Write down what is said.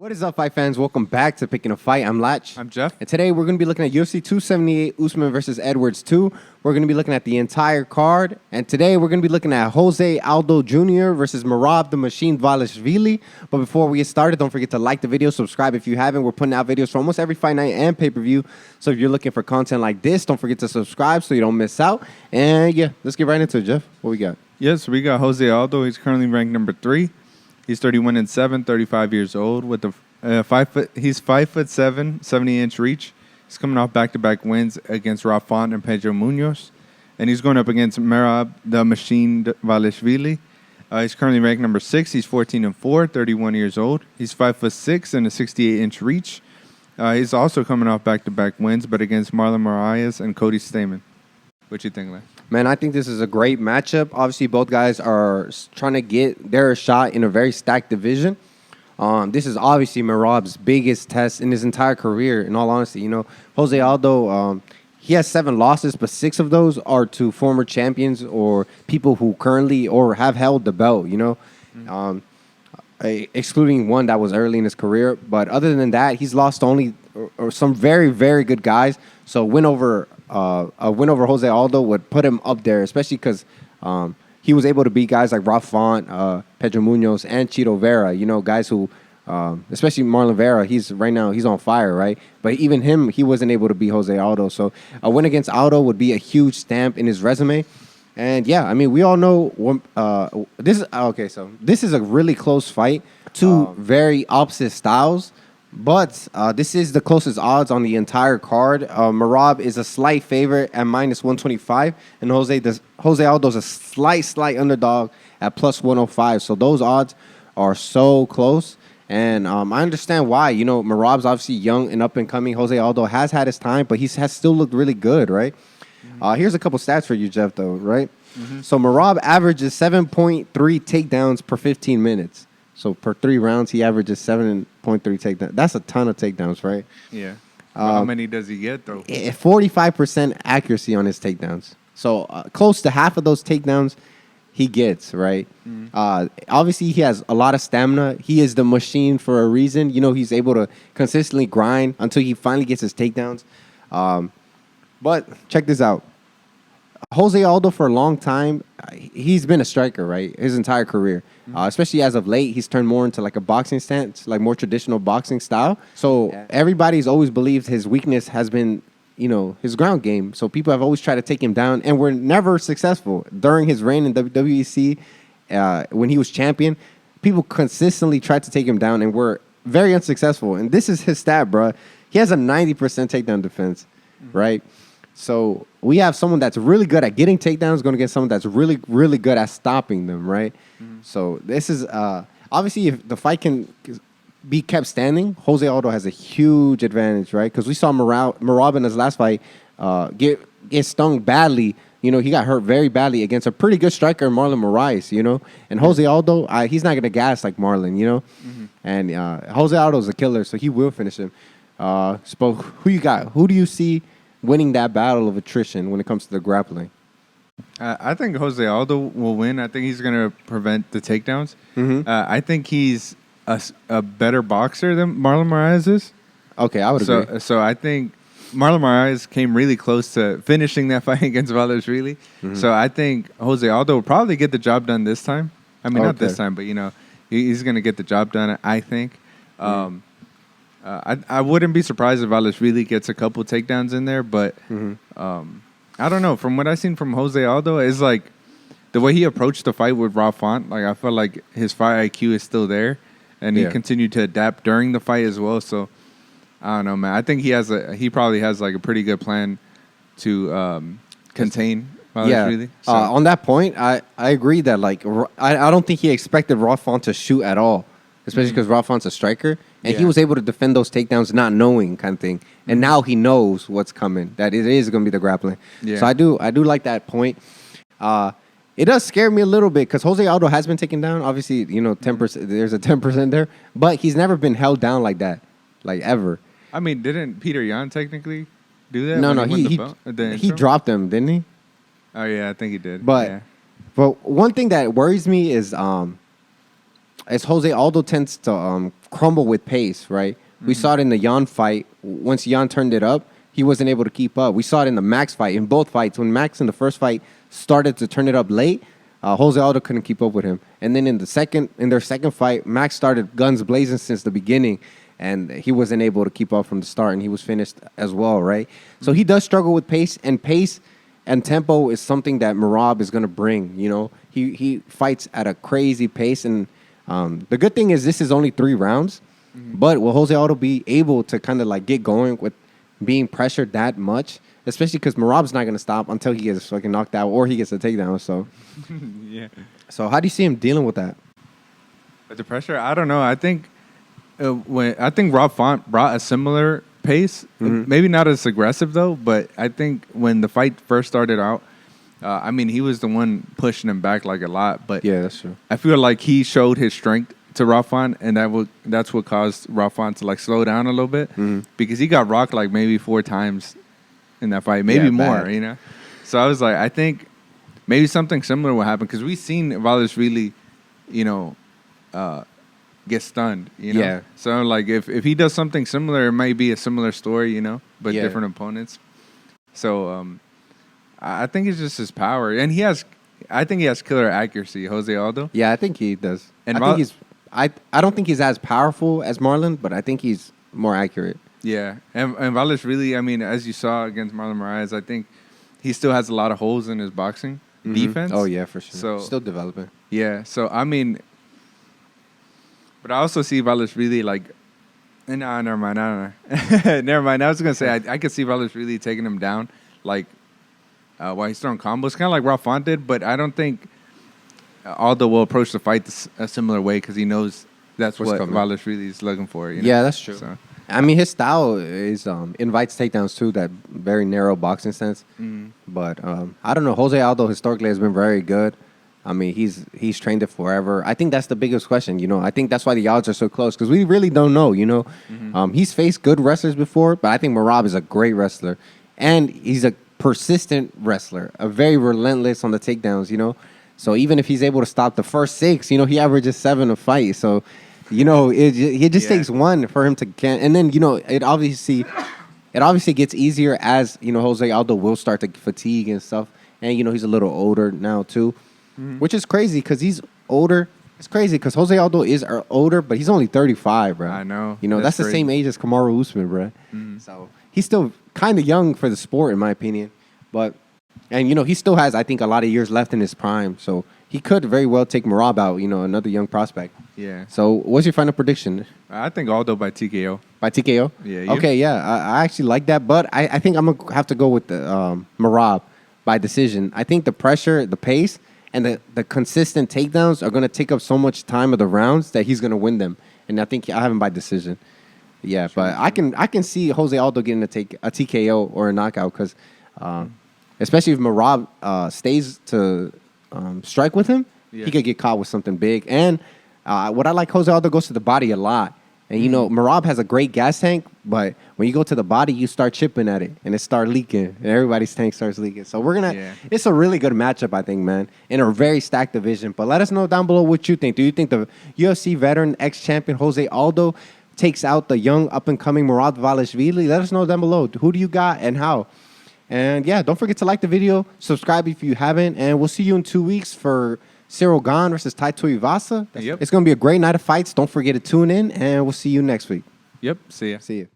What is up, fight fans? Welcome back to Picking a Fight. I'm Latch. I'm Jeff. And today we're going to be looking at UFC 278, Usman versus Edwards 2. We're going to be looking at the entire card. And today we're going to be looking at Jose Aldo Jr. versus Merab the Machine Dvalishvili. But before we get started, don't forget to like the video, subscribe if you haven't. We're putting out videos for almost every fight night and pay-per-view. So if you're looking for content like this, don't forget to subscribe so you don't miss out. And yeah, let's get right into it, Jeff. What we got? Yes, we got Jose Aldo. He's currently ranked number 3. He's 31-7, 35 years old. With the he's 5'7", 70-inch reach. He's coming off back-to-back wins against Rob Font and Pedro Munoz, and he's going up against Merab the Machine Dvalishvili. He's currently ranked number 6. He's 14-4, 31 years old. He's 5'6" and a 68-inch reach. He's also coming off back-to-back wins, but against Marlon Moraes and Cody Stamann. What you think, Len? Man, I think this is a great matchup. Obviously, both guys are trying to get their shot in a very stacked division. This is obviously Merab's biggest test in his entire career, in all honesty. You know, Jose Aldo, he has 7 losses, but 6 of those are to former champions or people who currently or have held the belt, you know, excluding one that was early in his career. But other than that, he's lost only or some very, very good guys. So a win over Jose Aldo would put him up there, especially because he was able to beat guys like Rob Font, Pedro Munoz, and Chito Vera. You know, guys who, especially Marlon Vera, he's on fire, right? But even him, he wasn't able to beat Jose Aldo. So a win against Aldo would be a huge stamp in his resume. And yeah, I mean, we all know this is okay. So this is a really close fight, two very opposite styles. But this is the closest odds on the entire card. Merab is a slight favorite at -125, and Jose Aldo's a slight underdog at +105. So those odds are so close, and I understand why. You know, Merab's obviously young and up and coming. Jose Aldo has had his time, but he has still looked really good, right? Here's a couple stats for you, Jeff, though, right? So Merab averages 7.3 takedowns per 15 minutes. So per 3 rounds, he averages 7.3 takedowns. That's a ton of takedowns, right? Yeah. How many does he get, though? 45% accuracy on his takedowns. So close to half of those takedowns he gets, right? Obviously, he has a lot of stamina. He is the machine for a reason. You know, he's able to consistently grind until he finally gets his takedowns. But check this out. Jose Aldo, for a long time, he's been a striker, right? His entire career. Especially as of late, he's turned more into like a boxing stance, like more traditional boxing style. So everybody's always believed his weakness has been, you know, his ground game. So people have always tried to take him down, and were never successful. During his reign in WWEC, when he was champion, people consistently tried to take him down and were very unsuccessful. And this is his stat, bro. He has a 90% takedown defense, right? So we have someone that's really good at getting takedowns going to get someone that's really, really good at stopping them, right? So this is obviously, if the fight can be kept standing, Jose Aldo has a huge advantage, right? Because we saw Merab in his last fight get stung badly. You know, he got hurt very badly against a pretty good striker, Marlon Moraes, you know? And Jose Aldo, he's not going to gas like Marlon, you know? And Jose Aldo's a killer, so he will finish him. So who you got? Who do you see winning that battle of attrition when it comes to the grappling? I think Jose Aldo will win. I think he's going to prevent the takedowns. I think he's a better boxer than Marlon Moraes is. Okay, I would agree. So I think Marlon Moraes came really close to finishing that fight against Dvalishvili. So I think Jose Aldo will probably get the job done this time. I mean, not this time, but, you know, he's going to get the job done, I think. I wouldn't be surprised if Dvalishvili gets a couple takedowns in there, but I don't know. From what I've seen from Jose Aldo, is like the way he approached the fight with Rob Font. Like, I feel like his fight IQ is still there, and he continued to adapt during the fight as well. So I don't know, man. I think he probably has like a pretty good plan to contain Dvalishvili. So. On that point, I agree that like I don't think he expected Rob Font to shoot at all, especially because Rob Font's a striker. And he was able to defend those takedowns not knowing kind of thing. And now he knows what's coming, that it is going to be the grappling. So I do like that point. It does scare me a little bit because Jose Aldo has been taken down. Obviously, you know, 10%. There's a 10% there. But he's never been held down like that, like ever. I mean, didn't Peter Yan technically do that? No, he dropped him, didn't he? Oh, yeah, I think he did. But one thing that worries me is Jose Aldo tends to crumble with pace, right? We saw it in the Jan fight. Once Jan turned it up, he wasn't able to keep up. We saw it in the Max fight, in both fights. When Max in the first fight started to turn it up late, Jose Aldo couldn't keep up with him. And then in their second fight, Max started guns blazing since the beginning, and he wasn't able to keep up from the start, and he was finished as well, right? So he does struggle with pace and tempo is something that Merab is going to bring. You know, he fights at a crazy pace, and the good thing is this is only 3 rounds. But will Jose Aldo be able to kind of like get going with being pressured that much? Especially because Merab's not going to stop until he gets fucking knocked out or he gets a takedown. So, yeah. So how do you see him dealing with that? With the pressure, I don't know. I think Rob Font brought a similar pace. Maybe not as aggressive though, but I think when the fight first started out, I mean, he was the one pushing him back like a lot. But yeah, that's true. I feel like he showed his strength to Raufan, and that's what caused Raufan to like slow down a little bit because he got rocked like maybe 4 times in that fight, maybe more, bad. you know. So I was like, I think maybe something similar will happen because we've seen Dvalishvili, you know, get stunned, you know. Yeah. So like if he does something similar, it might be a similar story, you know, but different opponents. So I think it's just his power, and I think he has killer accuracy, Jose Aldo. Yeah, I think he does. And I don't think he's as powerful as Marlon, but I think he's more accurate. Yeah, and Dvalishvili, I mean, as you saw against Marlon Moraes, I think he still has a lot of holes in his boxing defense. Oh yeah, for sure. So still developing. Yeah, so I mean, but I also see Dvalishvili like, no, never mind, never mind. I was gonna say I could see Dvalishvili taking him down, like while he's throwing combos, kind of like Rob Font did, but I don't think Aldo will approach the fight a similar way because he knows that's what Dvalishvili is looking for. You know? Yeah, that's true. So. I mean, his style is invites takedowns too, that very narrow boxing sense. But I don't know. Jose Aldo historically has been very good. I mean, he's trained it forever. I think that's the biggest question. You know, I think that's why the odds are so close because we really don't know. You know, he's faced good wrestlers before, but I think Merab is a great wrestler, and he's a persistent wrestler, a very relentless on the takedowns. You know. So even if he's able to stop the first 6, you know, he averages 7 a fight. So, you know, it just takes one for him to get. And then, you know, it obviously gets easier as, you know, Jose Aldo will start to fatigue and stuff. And, you know, he's a little older now too, which is crazy because he's older. It's crazy because Jose Aldo is older, but he's only 35, bro. I know. You know, that's the same age as Kamaru Usman, bro. So he's still kind of young for the sport, in my opinion. But... And, you know, he still has, I think, a lot of years left in his prime. So he could very well take Merab out, you know, another young prospect. Yeah. So what's your final prediction? I think Aldo by TKO. By TKO? Yeah. You? Okay, yeah. I actually like that. But I think I'm going to have to go with the Merab by decision. I think the pressure, the pace, and the consistent takedowns are going to take up so much time of the rounds that he's going to win them. And I think I have him by decision. Yeah, but I can see Jose Aldo getting a TKO or a knockout because... especially if Merab stays to strike with him, he could get caught with something big. And what I like, Jose Aldo goes to the body a lot. And, you know, Merab has a great gas tank, but when you go to the body, you start chipping at it, and it starts leaking, and everybody's tank starts leaking. So it's a really good matchup, I think, man, in a very stacked division. But let us know down below what you think. Do you think the UFC veteran ex-champion Jose Aldo takes out the young, up-and-coming Merab Dvalishvili? Let us know down below. Who do you got and how? And yeah, don't forget to like the video, subscribe if you haven't, and we'll see you in 2 weeks for Cyril Gane versus Tai Tuivasa. It's going to be a great night of fights. Don't forget to tune in, and we'll see you next week. Yep. See ya. See ya.